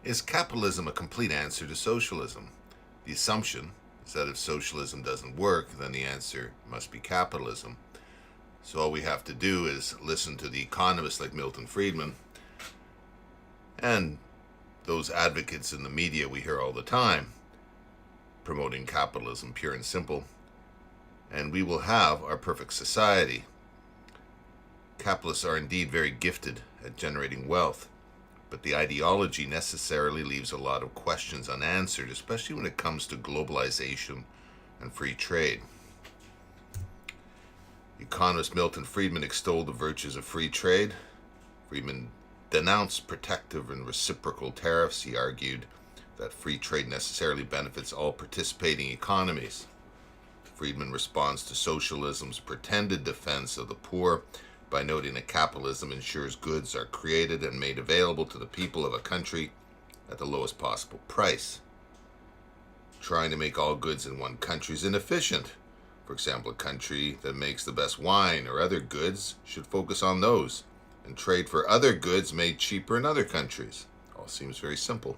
Is capitalism a complete answer to socialism? The assumption is that if socialism doesn't work, then the answer must be capitalism. So all we have to do is listen to the economists like Milton Friedman and those advocates in the media we hear all the time promoting capitalism, pure and simple, and we will have our perfect society. Capitalists are indeed very gifted at generating wealth, but the ideology necessarily leaves a lot of questions unanswered, especially when it comes to globalization and free trade. Economist Milton Friedman extolled the virtues of free trade. Friedman denounced protective and reciprocal tariffs. He argued that free trade necessarily benefits all participating economies. Friedman responds to socialism's pretended defense of the poor by noting that capitalism ensures goods are created and made available to the people of a country at the lowest possible price. Trying to make all goods in one country is inefficient. For example, a country that makes the best wine or other goods should focus on those and trade for other goods made cheaper in other countries. All seems very simple.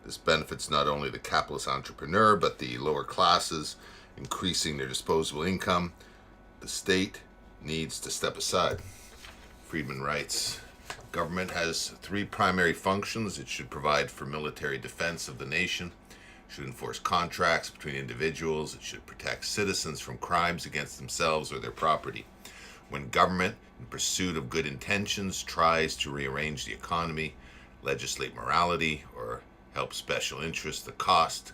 This benefits not only the capitalist entrepreneur, but the lower classes, increasing their disposable income. The state needs to step aside. Friedman writes, government has three primary functions. It should provide for military defense of the nation, should enforce contracts between individuals, it should protect citizens from crimes against themselves or their property. When government, in pursuit of good intentions, tries to rearrange the economy, legislate morality, or help special interests, the cost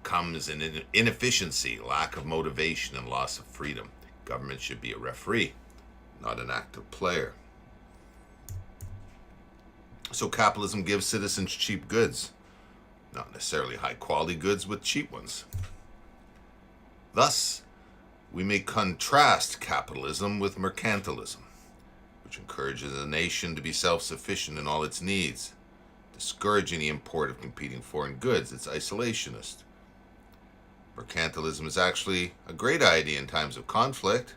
comes in inefficiency, lack of motivation, and loss of freedom. Government should be a referee, not an active player. So capitalism gives citizens cheap goods. Not necessarily high-quality goods, but cheap ones. Thus, we may contrast capitalism with mercantilism, which encourages a nation to be self-sufficient in all its needs, discouraging the import of competing foreign goods. It's isolationist. Mercantilism is actually a great idea in times of conflict.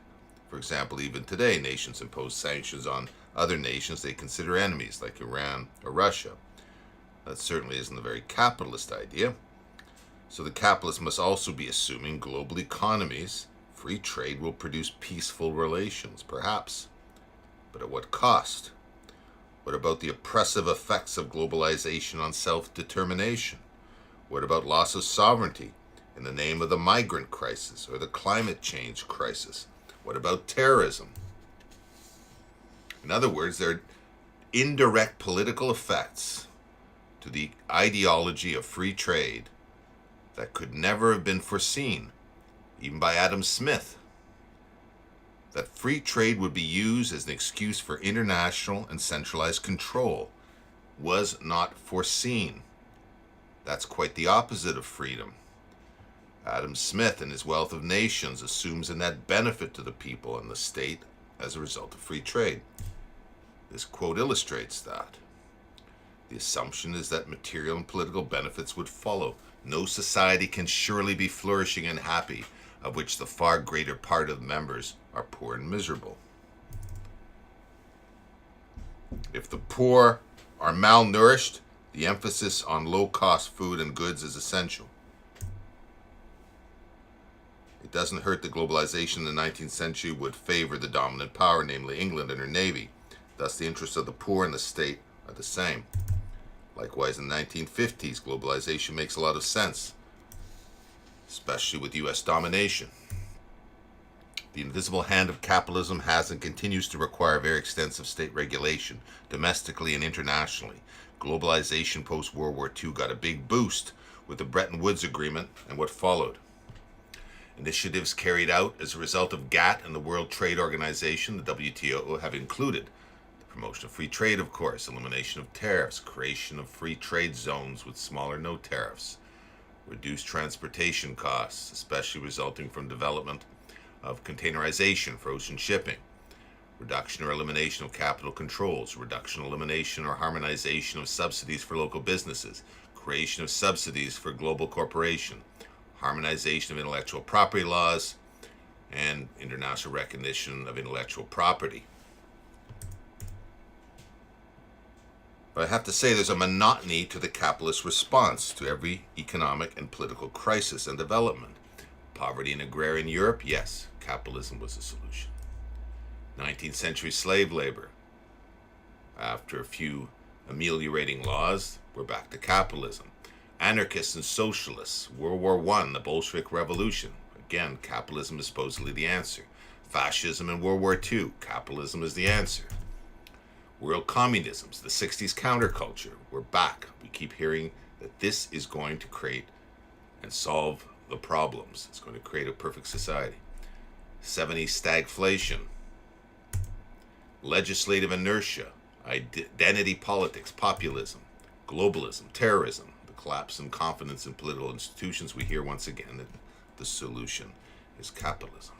For example, even today, nations impose sanctions on other nations they consider enemies, like Iran or Russia. That certainly isn't a very capitalist idea. So the capitalist must also be assuming global economies, free trade will produce peaceful relations, perhaps. But at what cost? What about the oppressive effects of globalization on self-determination? What about loss of sovereignty in the name of the migrant crisis or the climate change crisis? What about terrorism? In other words, there are indirect political effects to the ideology of free trade that could never have been foreseen, even by Adam Smith. That free trade would be used as an excuse for international and centralized control was not foreseen. That's quite the opposite of freedom. Adam Smith, in his Wealth of Nations, assumes a net benefit to the people and the state as a result of free trade. This quote illustrates that. The assumption is that material and political benefits would follow. No society can surely be flourishing and happy, of which the far greater part of the members are poor and miserable. If the poor are malnourished, the emphasis on low-cost food and goods is essential. It doesn't hurt that globalization in the 19th century would favor the dominant power, namely England and her navy. Thus, the interests of the poor and the state are the same. Likewise, in the 1950s, globalization makes a lot of sense, especially with U.S. domination. The invisible hand of capitalism has and continues to require very extensive state regulation, domestically and internationally. Globalization post-World War II got a big boost with the Bretton Woods Agreement and what followed. Initiatives carried out as a result of GATT and the World Trade Organization, the WTO, have included promotion of free trade, of course, elimination of tariffs, creation of free trade zones with small or no tariffs, reduced transportation costs, especially resulting from development of containerization for ocean shipping, reduction or elimination of capital controls, reduction, elimination, or harmonization of subsidies for local businesses, creation of subsidies for global corporation, harmonization of intellectual property laws, and international recognition of intellectual property. But I have to say there's a monotony to the capitalist response to every economic and political crisis and development. Poverty in agrarian Europe, yes, capitalism was a solution. 19th century slave labor. After a few ameliorating laws, we're back to capitalism. Anarchists and socialists, World War I, the Bolshevik Revolution. Again, capitalism is supposedly the answer. Fascism in World War II, capitalism is the answer. World communisms, the 60s counterculture, we're back. We keep hearing that this is going to create and solve the problems. It's going to create a perfect society. 70s stagflation, legislative inertia, identity politics, populism, globalism, terrorism, the collapse in confidence in political institutions. We hear once again that the solution is capitalism.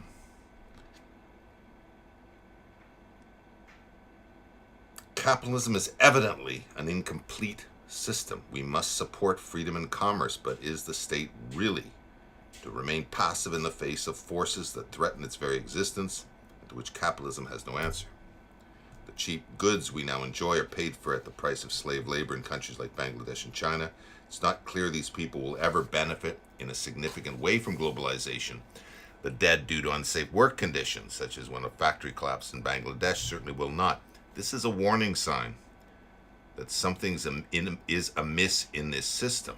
Capitalism is evidently an incomplete system. We must support freedom and commerce, but is the state really to remain passive in the face of forces that threaten its very existence, and to which capitalism has no answer? The cheap goods we now enjoy are paid for at the price of slave labor in countries like Bangladesh and China. It's not clear these people will ever benefit in a significant way from globalization. The dead due to unsafe work conditions, such as when a factory collapsed in Bangladesh, certainly will not. This is a warning sign that something is amiss in this system.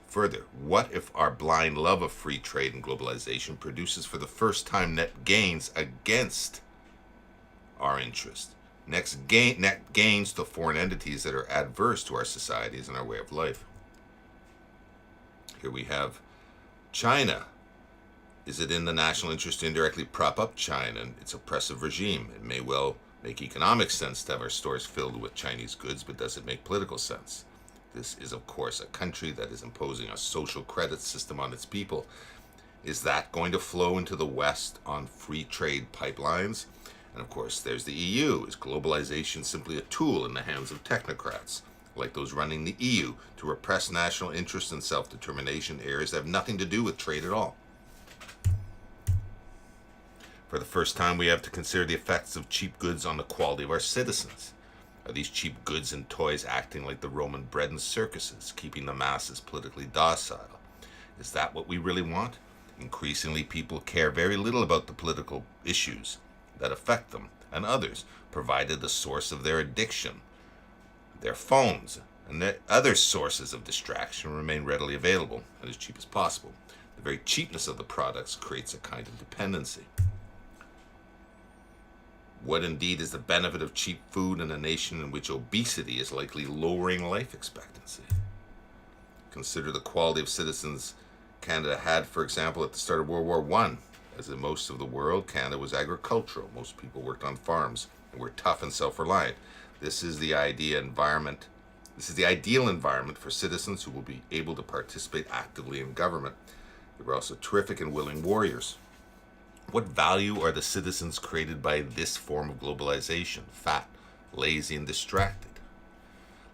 Further, what if our blind love of free trade and globalization produces for the first time net gains against our interest? Net gains to foreign entities that are adverse to our societies and our way of life. Here we have China. Is it in the national interest to indirectly prop up China and its oppressive regime? It may well make economic sense to have our stores filled with Chinese goods, but does it make political sense? This is, of course, a country that is imposing a social credit system on its people. Is that going to flow into the West on free trade pipelines? And of course, there's the EU. Is globalization simply a tool in the hands of technocrats, like those running the EU, to repress national interests and self-determination areas that have nothing to do with trade at all? For the first time, we have to consider the effects of cheap goods on the quality of our citizens. Are these cheap goods and toys acting like the Roman bread and circuses, keeping the masses politically docile? Is that what we really want? Increasingly, people care very little about the political issues that affect them and others, provided the source of their addiction, their phones, and their other sources of distraction remain readily available and as cheap as possible. The very cheapness of the products creates a kind of dependency. What indeed is the benefit of cheap food in a nation in which obesity is likely lowering life expectancy? Consider the quality of citizens Canada had, for example, at the start of World War I. As in most of the world, Canada was agricultural. Most people worked on farms and were tough and self-reliant. This is the ideal environment for citizens who will be able to participate actively in government. They were also terrific and willing warriors. What value are the citizens created by this form of globalization? Fat, lazy, and distracted.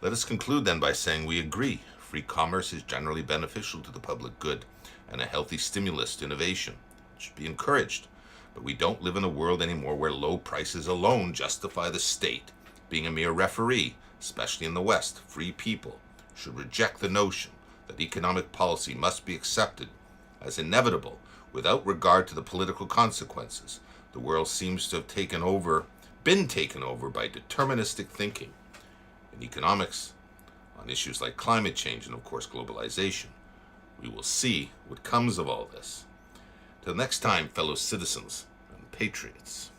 Let us conclude then by saying we agree. Free commerce is generally beneficial to the public good and a healthy stimulus to innovation. It should be encouraged. But we don't live in a world anymore where low prices alone justify the state being a mere referee, especially in the West. Free people should reject the notion that economic policy must be accepted as inevitable without regard to the political consequences. The world seems to have been taken over by deterministic thinking in economics on issues like climate change and, of course, globalization. We will see what comes of all this. Till next time, fellow citizens and patriots.